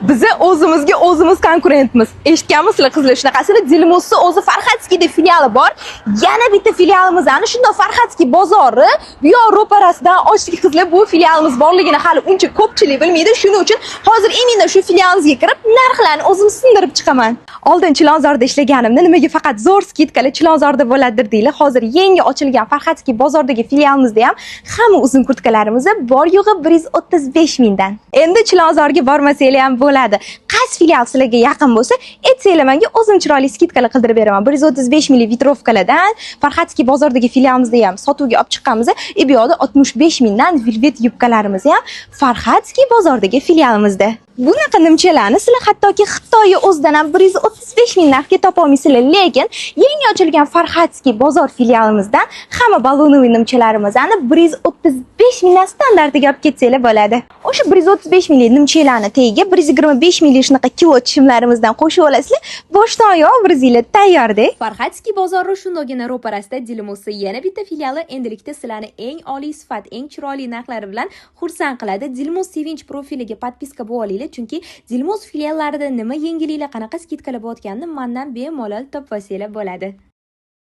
Biz o'zimizga o'zimiz konkurentmiz. Eshitganmisizlar qizlar shunaqasini? Dilmuzning o'zi Farxatskiyda filiali bor. Yana bitta filialimiz ana shunda Farxatskiy bozori bu yoq ro'parasidan ochdik qizlar. Bu filialimiz borligini hali uncha ko'pchilik bilmaydi. Shuning uchun hozir imенно shu filialimizga kirib, narxlarni o'zim sindirib chiqaman. Oldin Chilonzorda ishlaganimda nimaga faqat zo'r skidkalar Chilonzorda bo'ladir deyli. Hozir yangi ochilgan Farxatskiy bozordagi filialimizda ham hamma uzun kurtkalarimiz bor yo'g'i 135 mingdan. Endi Chilonzorga bormasanglar ham bo'ladi. Qaysi filial sizlarga yaqin bo'lsa, aytsanglar menga o'zim chiroyli skidkalar qildirib beraman. 135 minglik vitrovkalardan Farxatskiy bozordagi filialimizda ham sotuvga olib chiqqanmiz. Bu yoqda 65 mingdan velvet yubkalarimiz ham Farxatskiy bozordagi filialimizda. Bunaqa nimchalarni sizlar hattoki Xitoy o'zidan ham 135 ming narxga topa olmaysizlar, lekin yangi ochilgan Farxatskiy bozor filialimizdan hamma balonoviy nimchalarimizni 135 mingdan standartiga olib ketsanglar bo'ladi. O'sha 135 minglik nimchalarni tagiga 125 minglik shunaqa kilo shimlarimizdan qo'shib olasizlar. Boshdan oyoq biringilar tayyorda. Farxatskiy bozori shundagina ro'parasida Dilmuzning yana bitta filiali endilikda sizlarni eng oliy sifat, eng chiroyli narxlari bilan xursand qiladi. Dilmuz Sevinch profiliga podpiska bo'linglar. Chunki Dilmuz filiallarida nima yangiliklar, qanaqa skidkalar bo'layotganini mendan bemalol topib olsanglar bo'ladi.